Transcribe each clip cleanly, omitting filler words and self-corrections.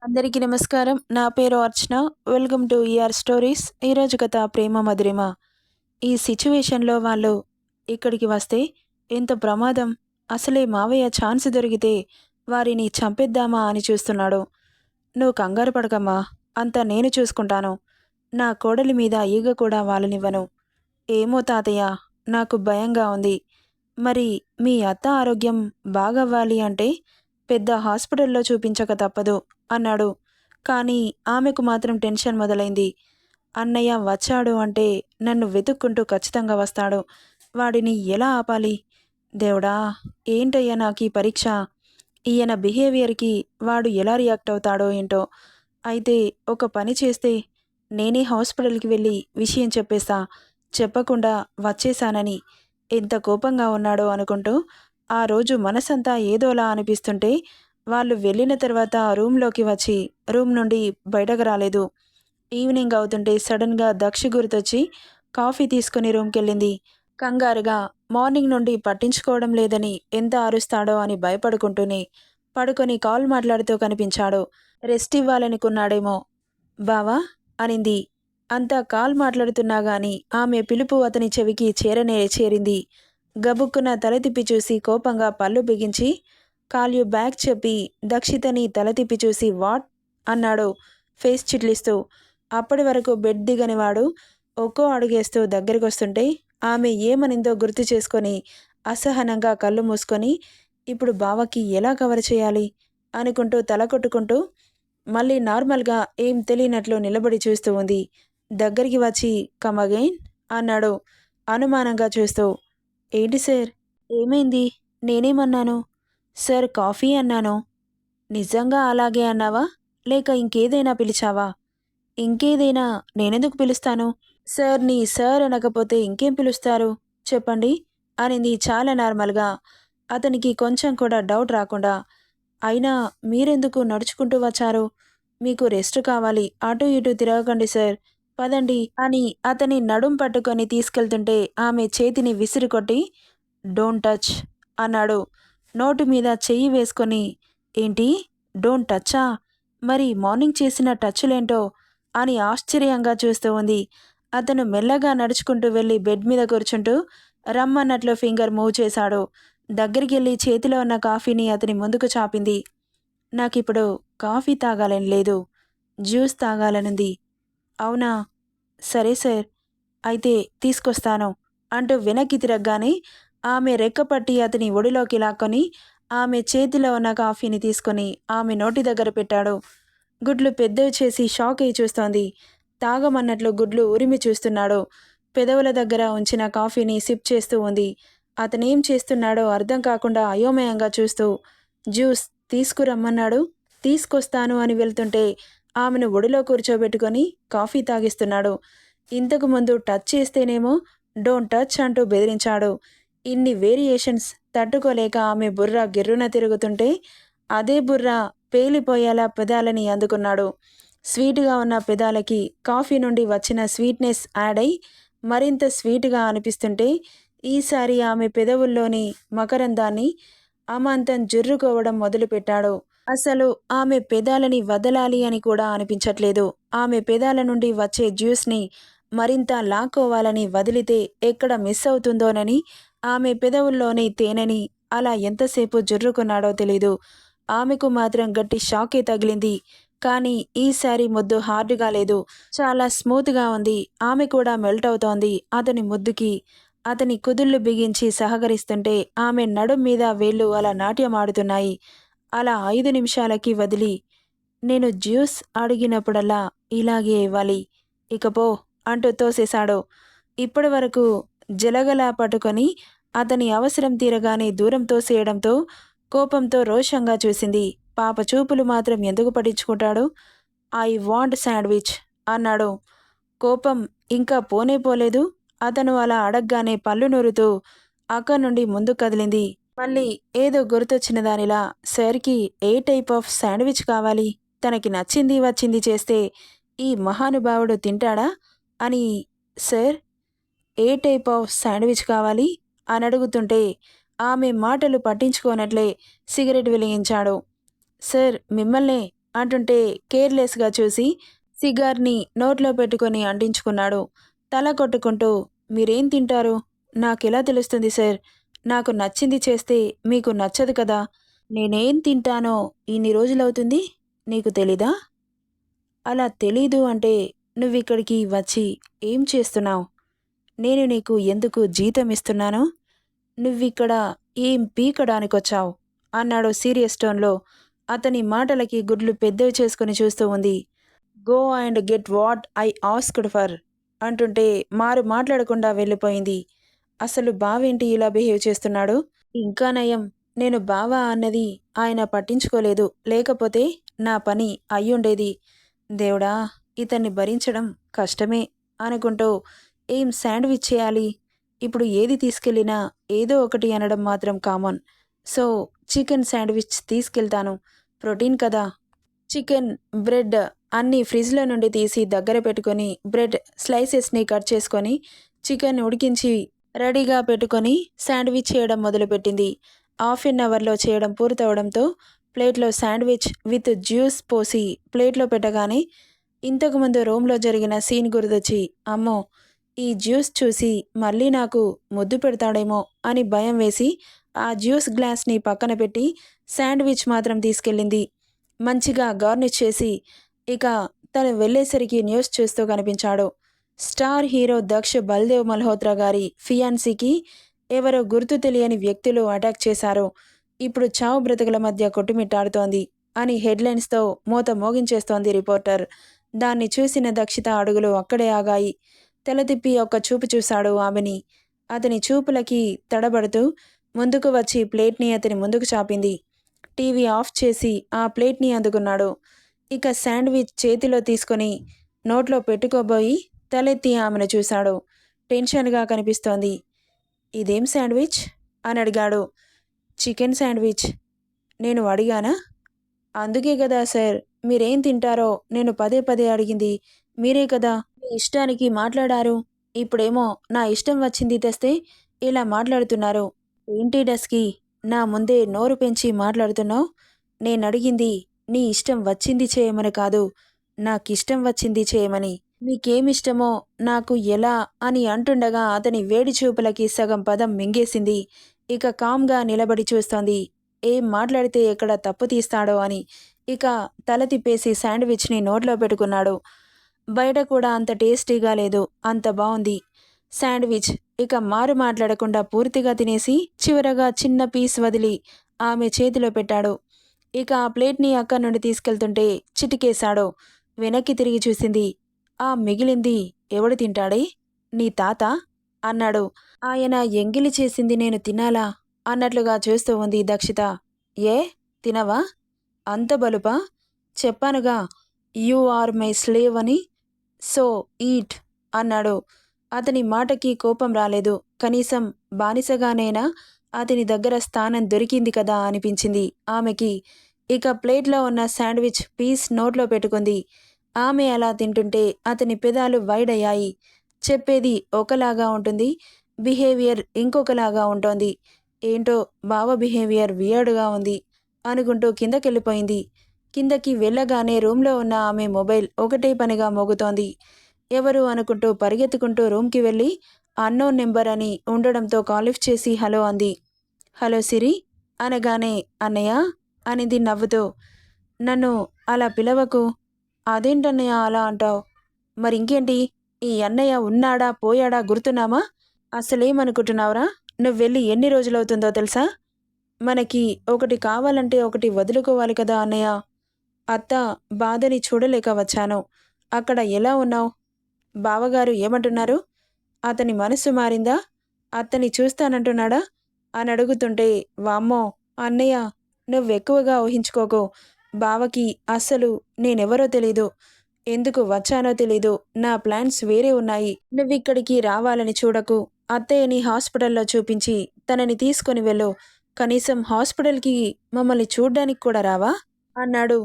అందరికీ నమస్కారం. నా పేరు Archana. Welcome to ER stories. ఈరోజు కథ ప్రేమ మధురిమ. ఈ సిట్యుయేషన్‌లో వాళ్ళు ఇక్కడికి వస్తే ఎంత ప్రమాదం! అసలే మావయ్య ఛాన్స్ దొరికితే వారిని చంపేద్దామా అని చూస్తున్నాడు. "నువ్వు కంగారు పడకమ్మా! అంతా నేను చూసుకుంటాను. నా కోడలి మీద ఈగ కూడా వాలనివ్వను." "ఏమో తాతయ్య, నాకు భయంగా ఉంది. మరి మీ అత్త ఆరోగ్యం బాగవ్వాలి అంటే పెద్ద హాస్పిటల్‌లో చూపించక తప్పదు" అన్నాడు. కానీ ఆమెకు మాత్రం టెన్షన్ మొదలైంది. అన్నయ్య వచ్చాడు అంటే నన్ను వెతుక్కుంటూ ఖచ్చితంగా వస్తాడు. వాడిని ఎలా ఆపాలి? దేవుడా! ఏంటయ్యా నాకీ పరీక్ష? ఈయన బిహేవియర్‌కి వాడు ఎలా రియాక్ట్ అవుతాడో ఏంటో! అయితే ఒక పని చేస్తే నేనే హాస్పిటల్‌కి వెళ్ళి విషయం చెప్పేస్తా. చెప్పకుండా వచ్చేశానని ఎంత కోపంగా ఉన్నాడో అనుకుంటూ ఆ రోజు మనసంతా ఏదోలా అనిపిస్తుంటే వాళ్ళు వెళ్ళిన తర్వాత రూమ్‌లోకి వచ్చి రూమ్ నుండి బయటకు రాలేదు. ఈవినింగ్ అవుతుంటే సడన్‌గా దక్షి గుర్తొచ్చి కాఫీ తీసుకుని రూమ్‌కెళ్ళింది. కంగారుగా మార్నింగ్ నుండి పట్టించుకోవడం లేదని ఎంత అరుస్తాడో అని భయపడుకుంటూనే పడుకొని కాల్ మాట్లాడుతూ కనిపించాడు. రెస్ట్ ఇవ్వాలనుకున్నాడేమో. బావా అనింది. అంతా కాల్ మాట్లాడుతున్నా గాని ఆమె పిలుపు అతని చెవికి చేరింది. గబుక్కున తల తిప్పి చూసి కోపంగా పళ్ళు బిగించి కాల్ యూ బ్యాక్ చెప్పి దక్షితని తల తిప్పి చూసి వాట్ అన్నాడు ఫేస్ చిట్లిస్తూ. అప్పటి వరకు బెడ్ దిగనివాడు ఒక్కో అడుగేస్తూ దగ్గరికొస్తుంటే ఆమె ఏమనిందో గుర్తు చేసుకొని అసహనంగా కళ్ళు మూసుకొని ఇప్పుడు బావకి ఎలా కవర్ చేయాలి అనుకుంటూ తల కొట్టుకుంటూ మళ్ళీ నార్మల్గా ఏం తెలియనట్లు నిలబడి చూస్తూ ఉంది. దగ్గరికి వచ్చి కమ్ అగైన్ అన్నాడు అనుమానంగా చూస్తూ. ఏంటి సార్? ఏమైంది? నేనేమన్నాను? సార్ కాఫీ అన్నాను. నిజంగా అలాగే అన్నావా? లేక ఇంకేదైనా పిలిచావా? ఇంకేదైనా నేనెందుకు పిలుస్తాను? సార్‌ని సార్ అనకపోతే ఇంకేం పిలుస్తారు? చెప్పండి అనింది చాలా నార్మల్‌గా. అతనికి కొంచెం కూడా డౌట్ రాకుండా. అయినా మీరెందుకు నడుచుకుంటూ వచ్చారు? మీకు రెస్ట్ కావాలి. అటూ ఇటూ తిరగకండి సార్. పదండి అని అతని నడుం పట్టుకొని తీసుకెళ్తుంటే ఆమె చేతిని విసిరికొట్టి డోంట్ టచ్ అన్నాడు. నోటి మీద చెయ్యి వేసుకొని ఏంటి? డోంట్ టచ్చా? మరి మార్నింగ్ చేసిన టచ్చులేంటో అని ఆశ్చర్యంగా చూస్తూ ఉంది. అతను మెల్లగా నడుచుకుంటూ వెళ్ళి బెడ్ మీద కూర్చుంటూ రమ్మన్నట్లు ఫింగర్ మూవ్ చేశాడు. దగ్గరికెళ్ళి చేతిలో ఉన్న కాఫీని అతని ముందుకు చాపింది. నాకిప్పుడు కాఫీ తాగాలని లేదు. జ్యూస్ తాగాలనుంది. అవునా? సరే సార్. అయితే తీసుకొస్తాను అంటూ వెనక్కి తిరగగానే ఆమె రెక్కపట్టి అతని ఒడిలోకి లాక్కొని ఆమె చేతిలో ఉన్న కాఫీని తీసుకొని ఆమె నోటి దగ్గర పెట్టాడు. గుడ్లు పెద్దవి చేసి షాక్ అయి చూస్తోంది. తాగమన్నట్లు గుడ్లు ఉరిమి చూస్తున్నాడు. పెదవుల దగ్గర ఉంచిన కాఫీని సిప్ చేస్తూ ఉంది. అతనేం చేస్తున్నాడో అర్థం కాకుండా అయోమయంగా చూస్తూ జ్యూస్ తీసుకురమ్మన్నాడు. తీసుకొస్తాను అని వెళ్తుంటే ఆమెను ఒడిలో కూర్చోబెట్టుకొని కాఫీ తాగిస్తున్నాడు. ఇంతకు ముందు టచ్ చేస్తేనేమో డోంట్ టచ్ అంటూ బెదిరించాడు. ఇన్ని వేరియేషన్స్ తట్టుకోలేక ఆమె బుర్ర గిర్రున తిరుగుతుంటే అదే బుర్ర పేలిపోయేలా పెదాలని అందుకున్నాడు. స్వీటుగా ఉన్న పెదాలకి కాఫీ నుండి వచ్చిన స్వీట్నెస్ యాడ్ అయి మరింత స్వీటుగా అనిపిస్తుంటే ఈసారి ఆమె పెదవుల్లోని మకరందాన్ని అమాంతం జుర్రుకోవడం మొదలుపెట్టాడు. అసలు ఆమె పెదాలని వదలాలి అని కూడా అనిపించట్లేదు. ఆమె పెదాల నుండి వచ్చే జ్యూస్‌ని మరింత లాక్కోవాలని వదిలితే ఎక్కడ మిస్ అవుతుందోనని ఆమె పెదవుల్లోని తేనెని అలా ఎంతసేపు జుర్రుకున్నాడో తెలీదు. ఆమెకు మాత్రం గట్టి షాకే తగిలింది. కానీ ఈసారి ముద్దు హార్డ్‌గా లేదు. చాలా స్మూత్‌గా ఉంది. ఆమె కూడా మెల్ట్ అవుతోంది అతని ముద్దుకి. అతని కుదుళ్ళు బిగించి సహకరిస్తుంటే ఆమె నడుం మీద వేళ్ళు అలా నాట్యమాడుతున్నాయి. అలా 5 నిమిషాలకి వదిలి, నేను జ్యూస్ అడిగినప్పుడల్లా ఇలాగే ఇవ్వాలి. ఇక పో అంటూ తోసేశాడు. ఇప్పటివరకు జలగలా పట్టుకొని అతని అవసరం తీరగానే దూరం తోసేయడంతో కోపంతో రోషంగా చూసింది. పాప చూపులు మాత్రం ఎందుకు పట్టించుకుంటాడు? ఐ వాంట్ శాండ్‌విచ్ అన్నాడు. కోపం ఇంకా పోనే పోలేదు. అతను అలా అడగ్గానే పళ్ళు నూరుతూ అక్కడి నుండి ముందుకు కదిలింది. మళ్ళీ ఏదో గుర్తొచ్చిన దానిలా సార్‌కి ఏ టైప్ ఆఫ్ శాండ్‌విచ్ కావాలి? తనకి నచ్చింది వచ్చింది చేస్తే ఈ మహానుభావుడు తింటాడా? అని sir A type of sandwich కావాలి? అని అడుగుతుంటే ఆమె మాటలు పట్టించుకోనట్లే సిగరెట్ వెలిగించాడు. సార్ మిమ్మల్నే అంటుంటే కేర్లెస్గా చూసి సిగార్ని నోట్లో పెట్టుకొని అంటించుకున్నాడు. తల కొట్టుకుంటూ, మీరేం తింటారు? నాకెలా తెలుస్తుంది సార్? నాకు నచ్చింది చేస్తే మీకు నచ్చదు కదా! నేనేం తింటానో ఇన్ని రోజులవుతుంది నీకు తెలీదా? అలా తెలీదు అంటే నువ్విక్కడికి వచ్చి ఏం చేస్తున్నావు? నేను నీకు ఎందుకు జీతం ఇస్తున్నాను? నువ్విక్కడ ఏం పీకడానికొచ్చావు? అన్నాడు సీరియస్ టోన్‌లో. అతని మాటలకి గుడ్లు పెద్దవి చేసుకుని చూస్తూ ఉంది. Go and get what I asked for అంటుంటే మారు మాట్లాడకుండా వెళ్ళిపోయింది. అసలు బావేంటి ఇలా బిహేవ్ చేస్తున్నాడు? ఇంకా నయం, నేను బావ అన్నది ఆయన పట్టించుకోలేదు. లేకపోతే నా పని అయ్యుండేది. దేవుడా! ఇతన్ని భరించడం కష్టమే అనుకుంటూ ఏం శాండ్‌విచ్ చేయాలి? ఇప్పుడు ఏది తీసుకెళ్ళినా ఏదో ఒకటి అనడం మాత్రం కామన్. సో, చికెన్ శాండ్‌విచ్ తీసుకెళ్తాను. ప్రోటీన్ కదా! చికెన్, బ్రెడ్ అన్నీ ఫ్రిడ్జ్‌లో నుండి తీసి దగ్గర పెట్టుకొని బ్రెడ్ స్లైసెస్‌ని కట్ చేసుకొని చికెన్ ఉడికించి రెడీగా పెట్టుకొని శాండ్‌విచ్ చేయడం మొదలుపెట్టింది. హాఫ్ ఎన్ అవర్‌లో చేయడం పూర్తవడంతో ప్లేట్‌లో శాండ్‌విచ్ విత్ జ్యూస్ పోసి ప్లేట్‌లో పెట్టగానే ఇంతకుముందు రూమ్‌లో జరిగిన సీన్ గుర్తొచ్చి, అమ్మో! ఈ జ్యూస్ చూసి మళ్ళీ నాకు ముద్దు పెడతాడేమో అని భయం వేసి ఆ జ్యూస్ గ్లాస్‌ని పక్కన పెట్టి శాండ్‌విచ్ మాత్రం తీసుకెళ్ళింది. మంచిగా గార్నిష్ చేసి ఇక తను వెళ్ళేసరికి న్యూస్ చూస్తూ కనిపించాడు. స్టార్ హీరో దక్ష్ బల్దేవ్ మల్హోత్రా గారి ఫియాన్సీకి ఎవరో గుర్తు తెలియని వ్యక్తులు అటాక్ చేశారు. ఇప్పుడు చావు బ్రతుకుల మధ్య కొట్టుమిట్టాడుతోంది అని హెడ్లైన్స్తో మోత మోగించేస్తోంది రిపోర్టర్. దాన్ని చూసిన దక్షిత అడుగులు అక్కడే ఆగాయి. తల తిప్పి ఒక్క చూపు చూశాడు ఆమెని. అతని చూపులకి తడబడుతూ ముందుకు వచ్చి ప్లేట్ని అతని ముందుకు చాపింది. టీవీ ఆఫ్ చేసి ఆ ప్లేట్ని అందుకున్నాడు. ఇక శాండ్‌విచ్ చేతిలో తీసుకొని నోట్లో పెట్టుకోబోయి తలెత్తి ఆమెను చూశాడు. టెన్షన్‌గా కనిపిస్తోంది. ఇదేం శాండ్‌విచ్? అని అడిగాడు. Chicken sandwich. నేను అడిగానా? అందుకే గదా సార్ మీరేం తింటారో నేను పదే పదే అడిగింది. మీరే కదా మీ ఇష్టానికి మాట్లాడారు. ఇప్పుడేమో నా ఇష్టం వచ్చింది తెస్తే ఇలా మాట్లాడుతున్నారు. ఏంటి డస్కీ నా ముందే నోరు పెంచి మాట్లాడుతున్నావు? నేనడిగింది నీ ఇష్టం వచ్చింది చేయమని కాదు. నాకిష్టం వచ్చింది చేయమని. నీకేమిష్టమో నాకు ఎలా అని అంటుండగా అతని వేడి చూపులకి సగం పదం మింగేసింది. ఇక కామ్‌గా నిలబడి చూస్తోంది. ఏం మాట్లాడితే ఎక్కడ తప్పు తీస్తాడో అని. ఇక తల తిప్పేసి శాండ్‌విచ్‌ని నోట్లో పెట్టుకున్నాడు. బయట కూడా అంత టేస్టీగా లేదు. అంత బావుంది శాండ్‌విచ్. ఇక మారు మాట్లాడకుండా పూర్తిగా తినేసి చివరగా చిన్న పీస్ వదిలి ఆమె చేతిలో పెట్టాడు. ఇక ఆ ప్లేట్‌ని అక్కడి నుండి తీసుకెళ్తుంటే చిటికేశాడు. వెనక్కి తిరిగి చూసింది. ఆ మిగిలింది ఎవడు తింటాడే? నీ తాత? అన్నాడు. ఆయన ఎంగిలి చేసింది నేను తినాలా? అన్నట్లుగా చూస్తూ ఉంది దక్షిత. ఏ? తినవా? అంత బలుపా? చెప్పానుగా యూ ఆర్ మై స్లేవ్ అని. సో ఈట్ అన్నాడు. అతని మాటకి కోపం రాలేదు. కనీసం బానిసగానైనా అతని దగ్గర స్థానం దొరికింది కదా అనిపించింది ఆమెకి. ఇక ప్లేట్లో ఉన్న శాండ్‌విచ్ పీస్ నోట్లో పెట్టుకుంది. ఆమె అలా తింటుంటే అతని పెదాలు వైడ్ అయ్యాయి. చెప్పేది ఒకలాగా ఉంటుంది. బిహేవియర్ ఇంకొకలాగా ఉంటోంది. ఏంటో బావ బిహేవియర్ వియర్డ్‌గా ఉంది అనుకుంటూ కిందకెళ్ళిపోయింది. కిందకి వెళ్ళగానే రూమ్‌లో ఉన్న ఆమె మొబైల్ ఒకటే పనిగా మోగుతోంది. ఎవరు అనుకుంటూ పరిగెత్తుకుంటూ రూమ్‌కి వెళ్ళి అన్నోన్ నెంబర్ అని ఉండడంతో కాల్ లిఫ్ట్ చేసి హలో అంది. హలో సిరి అనగానే అన్నయ్య అనింది నవ్వుతూ. నన్ను అలా పిలవకు. అదేంటన్నయ్య అలా అంటావు? మరింకేంటి? ఈ అన్నయ్య ఉన్నాడా పోయాడా గుర్తున్నామా? అసలేమనుకుంటున్నావురా? నువ్వెళ్ళి ఎన్ని రోజులవుతుందో తెలుసా? మనకి ఒకటి కావాలంటే ఒకటి వదులుకోవాలి కదా అన్నయ్య. అత్త బాధని చూడలేక వచ్చాను. అక్కడ ఎలా ఉన్నావు? బావగారు ఏమంటున్నారు? అతని మనసు మారిందా? అత్తని చూస్తానంటున్నాడా? అని అడుగుతుంటే వామ్మో! అన్నయ్య నువ్వెక్కువగా ఊహించుకోకు. బావకి అస్సలు నేనెవరో తెలీదు. ఎందుకు వచ్చానో తెలీదు. నా ప్లాన్స్ వేరే ఉన్నాయి. నువ్విక్కడికి రావాలని చూడకు. అత్తయ్యని హాస్పిటల్లో చూపించి తనని తీసుకొని వెళ్ళు. కనీసం హాస్పిటల్‌కి మమ్మల్ని చూడ్డానికి కూడా రావా? అన్నాడు.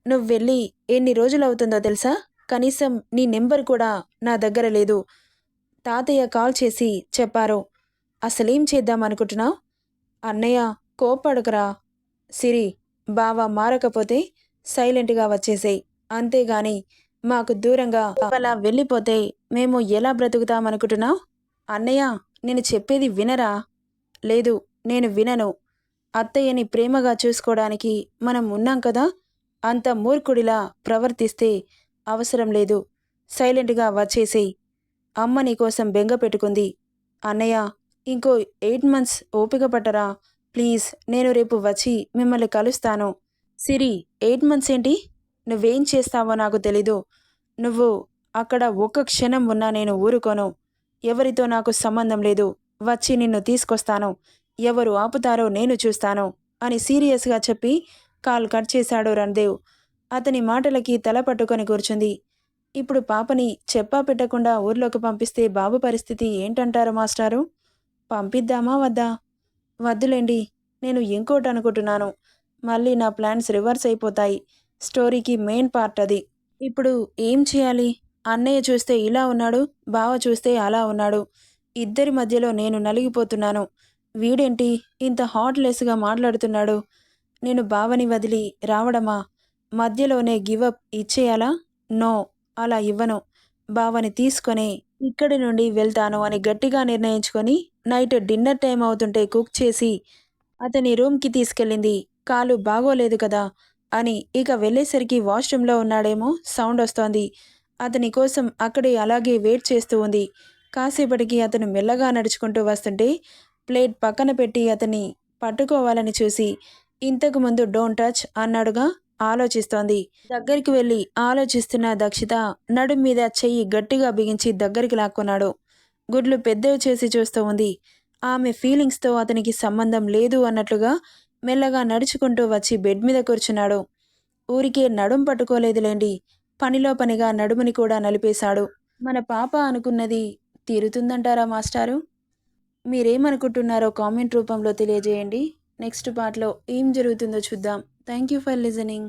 నువ్వెళ్ళి ఎన్ని రోజులవుతుందో తెలుసా? కనీసం నీ నెంబర్ కూడా నా దగ్గర లేదు. తాతయ్య కాల్ చేసి చెప్పారు. అసలేం చేద్దామనుకుంటున్నావు? అన్నయ్య కోప్పడకురా. సిరి బావ మారకపోతే సైలెంట్గా వచ్చేసేయ్. అంతేగాని మాకు దూరంగా అలా వెళ్ళిపోతే మేము ఎలా బ్రతుకుతామనుకుంటున్నావు? అన్నయ్య, నేను చెప్పేది వినరా? లేదు, నేను వినను. అత్తయ్యని ప్రేమగా చూసుకోవడానికి మనం ఉన్నాం కదా. అంత మూర్ఖుడిలా ప్రవర్తిస్తే అవసరం లేదు. సైలెంట్గా వచ్చేసేయ్. అమ్మ నీకోసం బెంగ పెట్టుకుంది. అన్నయ్య, ఇంకో 8 మంత్స్ ఓపిక పట్టరా? ప్లీజ్, నేను రేపు వచ్చి మిమ్మల్ని కలుస్తాను. సిరి, 8 మంత్స్ ఏంటి? నువ్వేం చేస్తావో నాకు తెలీదు. నువ్వు అక్కడ ఒక్క క్షణం ఉన్నా నేను ఊరుకోను. ఎవరితో నాకు సంబంధం లేదు. వచ్చి నిన్ను తీసుకొస్తాను. ఎవరు ఆపుతారో నేను చూస్తాను అని సీరియస్గా చెప్పి కాల్ కట్ చేశాడు రణ్దేవ్. అతని మాటలకి తల పట్టుకొని కూర్చుంది. ఇప్పుడు పాపని చెప్పా పెట్టకుండా ఊర్లోకి పంపిస్తే బాబు పరిస్థితి ఏంటంటారు మాస్టారు? పంపిద్దామా వద్దా? వద్దులేండి, నేను ఇంకోటి అనుకుంటున్నాను. మళ్ళీ నా ప్లాన్స్ రివర్స్ అయిపోతాయి. స్టోరీకి మెయిన్ పార్ట్ అది. ఇప్పుడు ఏం చేయాలి? అన్నయ్య చూస్తే ఇలా ఉన్నాడు, బావ చూస్తే అలా ఉన్నాడు. ఇద్దరి మధ్యలో నేను నలిగిపోతున్నాను. వీడేంటి ఇంత హార్ట్లెస్గా మాట్లాడుతున్నాడు? నేను బావని వదిలి రావడమా? మధ్యలోనే గివప్ ఇచ్చేయాలా? నో, అలా ఇవ్వను. బావని తీసుకొని ఇక్కడి నుండి వెళ్తాను అని గట్టిగా నిర్ణయించుకొని నైట్ డిన్నర్ టైం అవుతుంటే కుక్ చేసి అతని రూమ్కి తీసుకెళ్ళింది. కాలు బాగోలేదు కదా అని. ఇక వెళ్ళేసరికి వాష్రూమ్లో ఉన్నాడేమో సౌండ్ వస్తోంది. అతని కోసం అక్కడే అలాగే వెయిట్ చేస్తూ ఉంది. కాసేపటికి అతను మెల్లగా నడుచుకుంటూ వస్తుంటే ప్లేట్ పక్కన పెట్టి అతన్ని పట్టుకోవాలని చూసి ఇంతకు ముందు డోంట్ టచ్ అన్నాడుగా, ఆలోచిస్తోంది. దగ్గరికి వెళ్ళి ఆలోచిస్తున్న దక్షిత నడుం మీద చెయ్యి గట్టిగా బిగించి దగ్గరికి లాక్కున్నాడు. గుడ్లు పెద్దవి చేసి చూస్తూ ఉంది. ఆమె ఫీలింగ్స్తో అతనికి సంబంధం లేదు అన్నట్లుగా మెల్లగా నడుచుకుంటూ వచ్చి బెడ్ మీద కూర్చున్నాడు. ఊరికే నడుం పట్టుకోలేదులేండి, పనిలో పనిగా నడుముని కూడా నలిపేశాడు. మన పాప అనుకున్నది తీరుతుందంటారా మాస్టారు? మీరేమనుకుంటున్నారో కామెంట్ రూపంలో తెలియజేయండి. నెక్స్ట్ పార్ట్లో ఏం జరుగుతుందో చూద్దాం. Thank you for listening.